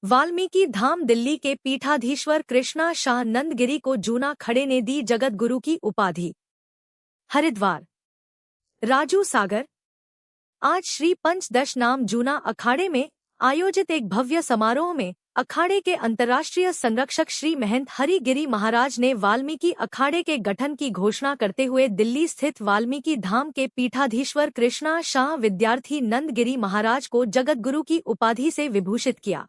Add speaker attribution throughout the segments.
Speaker 1: वाल्मीकि धाम दिल्ली के पीठाधीश्वर कृष्णा शाह नंदगिरी को जूना खड़े ने दी जगत गुरु की उपाधि। हरिद्वार। राजू सागर। आज श्री पंचदश नाम जूना अखाड़े में आयोजित एक भव्य समारोह में अखाड़े के अंतर्राष्ट्रीय संरक्षक श्री महंत हरिगिरी महाराज ने वाल्मीकि अखाड़े के गठन की घोषणा करते हुए दिल्ली स्थित वाल्मीकि धाम के पीठाधीश्वर कृष्णा शाह विद्यार्थी नंदगिरी महाराज को जगत गुरु की उपाधि से विभूषित किया।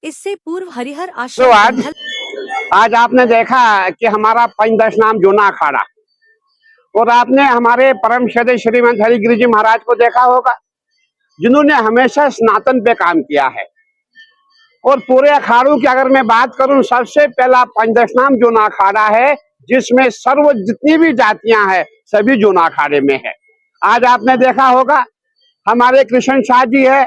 Speaker 1: इससे पूर्व हरिहर आश्रम
Speaker 2: आज आपने देखा कि हमारा पंचदश नाम जूना अखाड़ा, और आपने हमारे परम श्रद्धेय श्रीमंत हरिगिरी जी महाराज को देखा होगा, जिन्होंने हमेशा सनातन पे काम किया है। और पूरे अखाड़ों की अगर मैं बात करूं, सबसे पहला पंचदश नाम जूना अखाड़ा है, जिसमें सर्व जितनी भी जातियां हैं सभी जूना अखाड़े में है। आज आपने देखा होगा हमारे कृष्ण शाह जी है,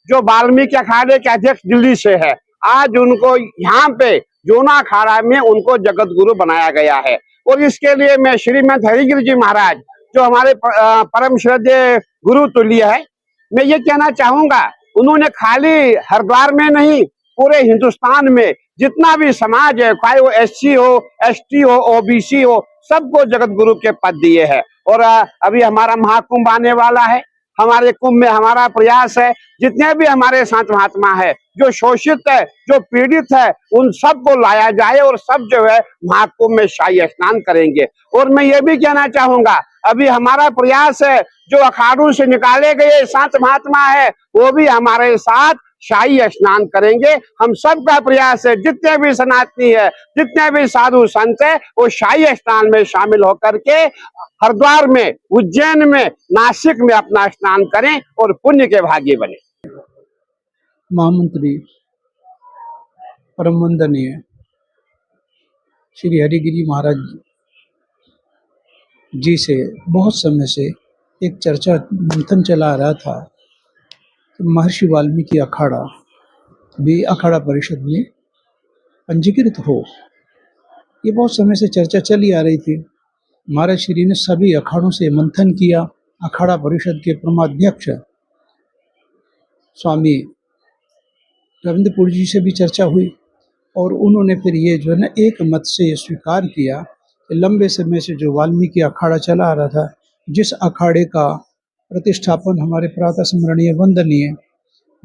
Speaker 2: जो वाल्मीकि अखाड़े के अध्यक्ष दिल्ली से है। आज उनको यहाँ पे जूना अखाड़ा में उनको जगत गुरु बनाया गया है। और इसके लिए मैं श्रीमंत हरिगिरी जी महाराज, जो हमारे परम श्रद्धेय गुरु तुल्य है, मैं ये कहना चाहूंगा, उन्होंने खाली हरिद्वार में नहीं, पूरे हिंदुस्तान में जितना भी समाज है, चाहे वो SC हो, ST हो, OBC हो, सबको जगत गुरु के पद दिए हैं। और अभी हमारा महाकुंभ आने वाला है। हमारे कुंभ में हमारा प्रयास है, जितने भी हमारे संत महात्मा है, जो शोषित है, जो पीड़ित है, उन सबको लाया जाए और सब जो है महाकुंभ में शाही स्नान करेंगे। और मैं ये भी कहना चाहूंगा, अभी हमारा प्रयास है, जो अखाड़ों से निकाले गए संत महात्मा है, वो भी हमारे साथ शाही स्नान करेंगे। हम सबका प्रयास है, जितने भी सनातनी है, जितने भी साधु संत है, वो शाही स्नान में शामिल होकर के हरिद्वार में, उज्जैन में, नासिक में अपना स्नान करें और पुण्य के भागी बने।
Speaker 3: महामंत्री परम वंदनीय श्री हरिगिरी महाराज जी से बहुत समय से एक चर्चा मंथन चला रहा था कि महर्षि वाल्मीकि अखाड़ा भी अखाड़ा परिषद में पंजीकृत हो। ये बहुत समय से चर्चा चली आ रही थी। महाराज श्री ने सभी अखाड़ों से मंथन किया। अखाड़ा परिषद के परमाध्यक्ष स्वामी रविंद्रपुर जी से भी चर्चा हुई और उन्होंने फिर ये जो है ना एक मत से स्वीकार किया कि लंबे समय से जो वाल्मीकि अखाड़ा चला आ रहा था, जिस अखाड़े का प्रतिष्ठापन हमारे प्रातः स्मरणीय वंदनीय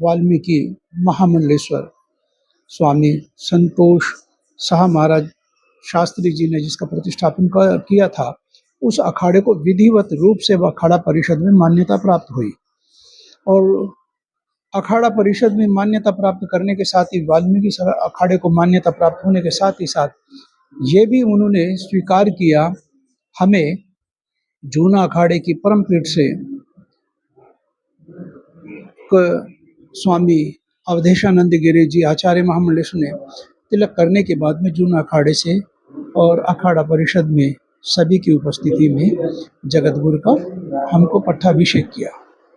Speaker 3: वाल्मीकि महामंडलेश्वर स्वामी संतोष शाह महाराज शास्त्री जी ने जिसका प्रतिष्ठापन किया था, उस अखाड़े को विधिवत रूप से वह अखाड़ा परिषद में मान्यता प्राप्त हुई। और अखाड़ा परिषद में मान्यता प्राप्त करने के साथ ही, वाल्मीकि अखाड़े को मान्यता प्राप्त होने के साथ ही साथ ये भी उन्होंने स्वीकार किया, हमें जूना अखाड़े की परम पीठ से स्वामी अवधेशानंद गिरी जी आचार्य महामंडलेश्वर ने तिलक करने के बाद में जूना अखाड़े से और अखाड़ा परिषद में सभी की उपस्थिति में जगत गुरु का हमको पट्टाभिषेक किया।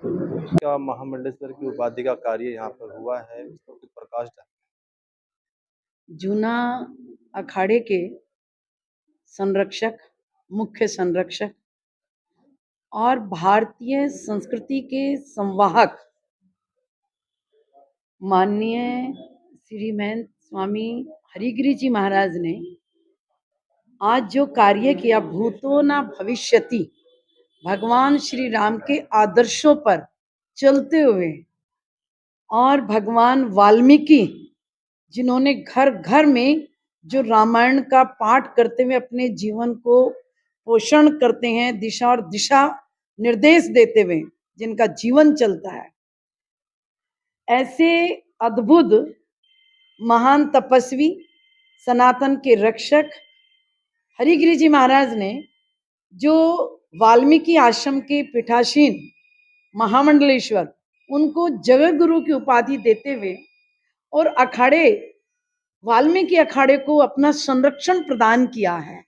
Speaker 4: क्या महामंडलेश्वर की उपाधि का कार्य यहाँ पर हुआ है, इस पर कुछ प्रकाश डालें।
Speaker 5: जूना अखाड़े के संरक्षक, मुख्य संरक्षक और भारतीय संस्कृति के संवाहक माननीय श्री महंत स्वामी हरिगिरी जी महाराज ने आज जो कार्य किया, भूतो न भविष्यति, भगवान श्री राम के आदर्शों पर चलते हुए, और भगवान वाल्मीकि जिन्होंने घर घर में जो रामायण का पाठ करते हुए अपने जीवन को पोषण करते हैं, दिशा और दिशा निर्देश देते हुए जिनका जीवन चलता है, ऐसे अद्भुत महान तपस्वी सनातन के रक्षक हरिगिरी जी महाराज ने, जो वाल्मीकि आश्रम के पीठासीन महामंडलेश्वर, उनको जगत गुरु की उपाधि देते हुए और अखाड़े, वाल्मीकि अखाड़े को अपना संरक्षण प्रदान किया है,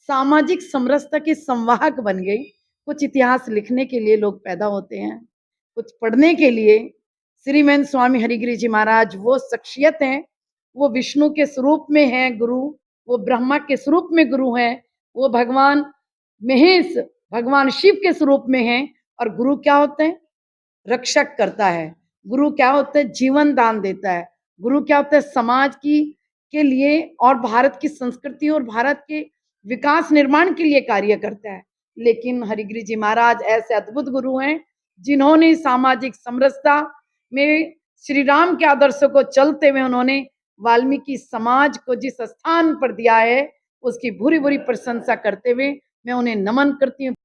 Speaker 5: सामाजिक समरसता के संवाहक बन गई। कुछ इतिहास लिखने के लिए लोग पैदा होते हैं, कुछ पढ़ने के लिए। श्रीमंत स्वामी हरिगिरी जी महाराज वो शख्सियत हैं, वो विष्णु के स्वरूप में हैं गुरु, वो ब्रह्मा के स्वरूप में गुरु हैं, वो भगवान महेश, भगवान शिव के स्वरूप में हैं। और गुरु क्या होते हैं? रक्षक करता है। गुरु क्या होता है? जीवन दान देता है। गुरु क्या होता है? समाज की के लिए और भारत की संस्कृति और भारत के विकास निर्माण के लिए कार्य करता है। लेकिन हरिगिरि जी महाराज ऐसे अद्भुत गुरु हैं जिन्होंने सामाजिक समरसता में श्री राम के आदर्शों को चलते हुए उन्होंने वाल्मीकि समाज को जिस स्थान पर दिया है उसकी भूरी भूरी प्रशंसा करते हुए मैं उन्हें नमन करती हूँ।